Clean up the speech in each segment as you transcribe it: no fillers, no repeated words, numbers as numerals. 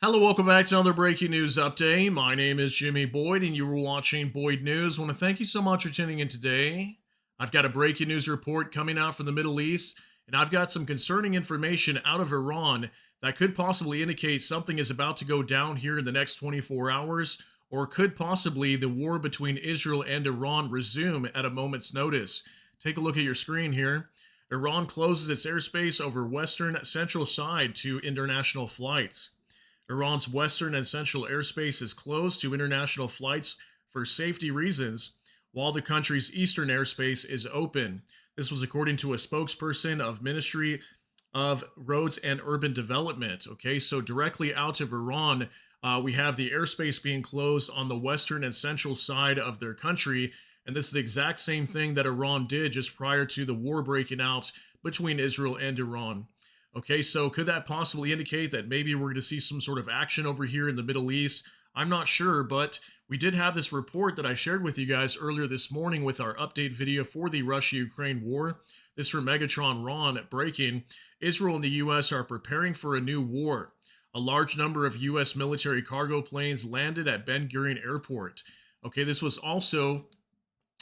Hello, welcome back to another breaking news update. My name is Jimmy Boyd, and you were watching Boyd News. I want to thank you so much for tuning in today. I've got a breaking news report coming out from the Middle East, and I've got some concerning information out of Iran that could possibly indicate something is about to go down here in the next 24 hours, or could possibly the war between Israel and Iran resume at a moment's notice. Take a look at your screen here. Iran closes its airspace over western central side to international flights. Iran's western and central airspace is closed to international flights for safety reasons, while the country's eastern airspace is open. This was according to a spokesperson of Ministry of Roads and Urban Development. Okay, so directly out of Iran, we have the airspace being closed on the western and central side of their country. And this is the exact same thing that Iran did just prior to the war breaking out between Israel and Iran. Okay, so could that possibly indicate that maybe we're going to see some sort of action over here in the Middle East? I'm not sure, but we did have this report that I shared with you guys earlier this morning with our update video for the Russia-Ukraine war. This from Megatron Ron breaking. Israel and the U.S. are preparing for a new war. A large number of U.S. military cargo planes landed at Ben Gurion Airport. Okay, this was also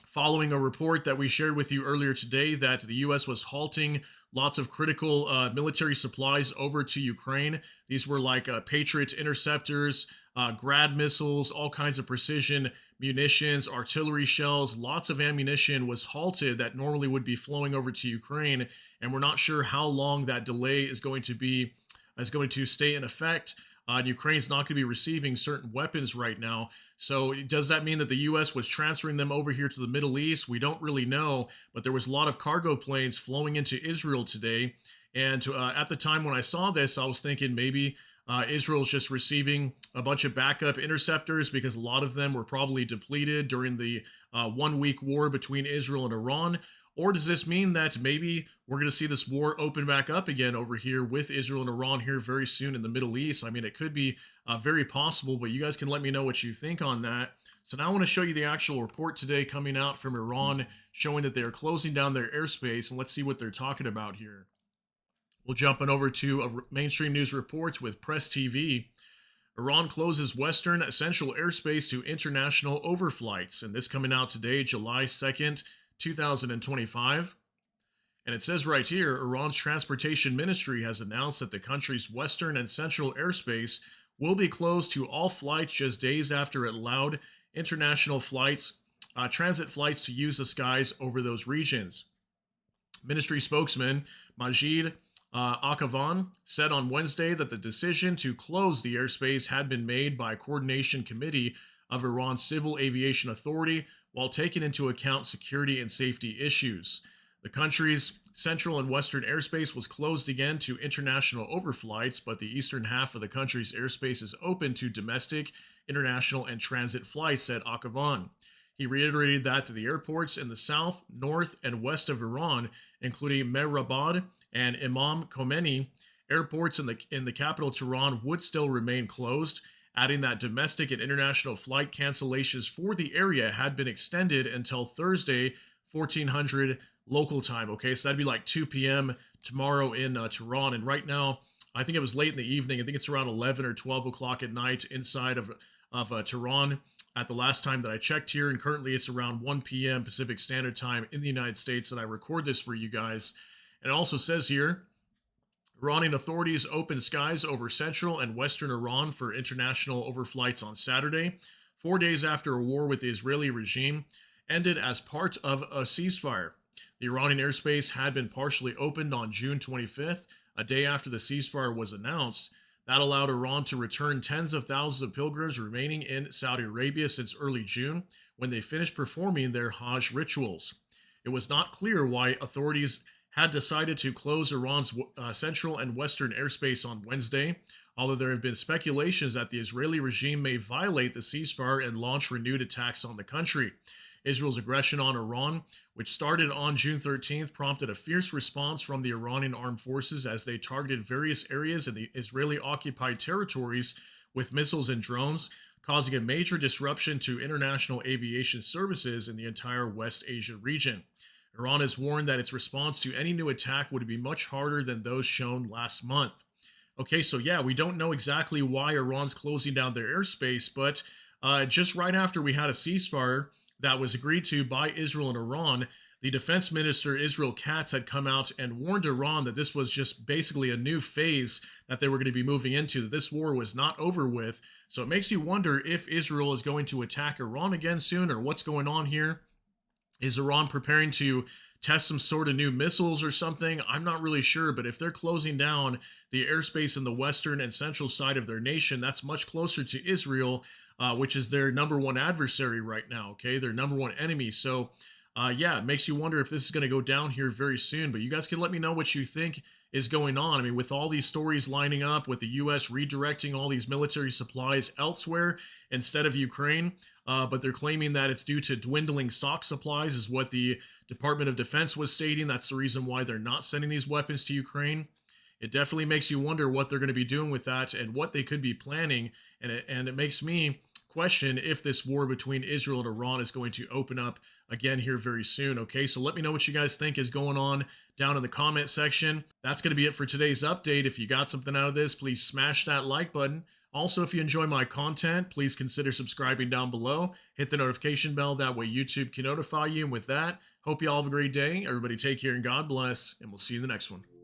following a report that we shared with you earlier today that the U.S. was halting lots of critical military supplies over to Ukraine. These were like Patriot interceptors, Grad missiles, all kinds of precision munitions, artillery shells, lots of ammunition was halted that normally would be flowing over to Ukraine. And we're not sure how long that delay is going to stay in effect. And Ukraine's not going to be receiving certain weapons right now. So does that mean that the U.S. was transferring them over here to the Middle East? We don't really know, but there was a lot of cargo planes flowing into Israel today. And at the time when I saw this, I was thinking maybe Israel's just receiving a bunch of backup interceptors because a lot of them were probably depleted during the 1 week war between Israel and Iran. Or does this mean that maybe we're going to see this war open back up again over here with Israel and Iran here very soon in the Middle East? I mean, it could be very possible, but you guys can let me know what you think on that. So now I want to show you the actual report today coming out from Iran showing that they are closing down their airspace, and let's see what they're talking about here. We'll jump on over to mainstream news reports with Press TV. Iran closes Western essential airspace to international overflights, and this coming out today, July 2nd, 2025. And it says right here Iran's transportation ministry has announced that the country's western and central airspace will be closed to all flights just days after it allowed international flights, transit flights to use the skies over those regions. Ministry spokesman Majid Akavan said on Wednesday that the decision to close the airspace had been made by a coordination committee of Iran's Civil Aviation Authority while taking into account security and safety issues. The country's central and western airspace was closed again to international overflights, but the eastern half of the country's airspace is open to domestic, international, and transit flights, said Akavan. He reiterated that the airports in the south, north, and west of Iran, including Mehrabad and Imam Khomeini, airports in the capital Tehran would still remain closed, adding that domestic and international flight cancellations for the area had been extended until Thursday, 1400 local time. Okay, so that'd be like 2 p.m. tomorrow in Tehran. And right now, I think it was late in the evening. I think it's around 11 or 12 o'clock at night inside of Tehran at the last time that I checked here. And currently it's around 1 p.m. Pacific Standard Time in the United States that I record this for you guys. And it also says here, Iranian authorities opened skies over central and western Iran for international overflights on Saturday, 4 days after a war with the Israeli regime ended as part of a ceasefire. The Iranian airspace had been partially opened on June 25th, a day after the ceasefire was announced. That allowed Iran to return tens of thousands of pilgrims remaining in Saudi Arabia since early June, when they finished performing their Hajj rituals. It was not clear why authorities had decided to close Iran's central and western airspace on Wednesday, although there have been speculations that the Israeli regime may violate the ceasefire and launch renewed attacks on the country. Israel's aggression on Iran, which started on June 13th, prompted a fierce response from the Iranian armed forces as they targeted various areas in the Israeli-occupied territories with missiles and drones, causing a major disruption to international aviation services in the entire West Asia region. Iran has warned that its response to any new attack would be much harder than those shown last month. Okay, so yeah, we don't know exactly why Iran's closing down their airspace, but just right after we had a ceasefire that was agreed to by Israel and Iran, the defense minister Israel Katz had come out and warned Iran that this was just basically a new phase that they were going to be moving into, that this war was not over with. So it makes you wonder if Israel is going to attack Iran again soon or what's going on here. Is Iran preparing to test some sort of new missiles or something? I'm not really sure, but if they're closing down the airspace in the western and central side of their nation, that's much closer to Israel, which is their number one adversary right now, okay? Their number one enemy. So, yeah, it makes you wonder if this is going to go down here very soon. But you guys can let me know what you think is going on. I mean, with all these stories lining up, with the U.S. redirecting all these military supplies elsewhere instead of Ukraine, but they're claiming that it's due to dwindling stock supplies, is what the Department of Defense was stating. That's the reason why they're not sending these weapons to Ukraine. It definitely makes you wonder what they're going to be doing with that and what they could be planning. And it makes me question if this war between Israel and Iran is going to open up again here very soon. Okay, so let me know what you guys think is going on down in the comment section. That's going to be it for today's update. If you got something out of this, please smash that like button. Also, if you enjoy my content, please consider subscribing down below. Hit the notification bell. That way YouTube can notify you. And with that, hope you all have a great day. Everybody take care and God bless. And we'll see you in the next one.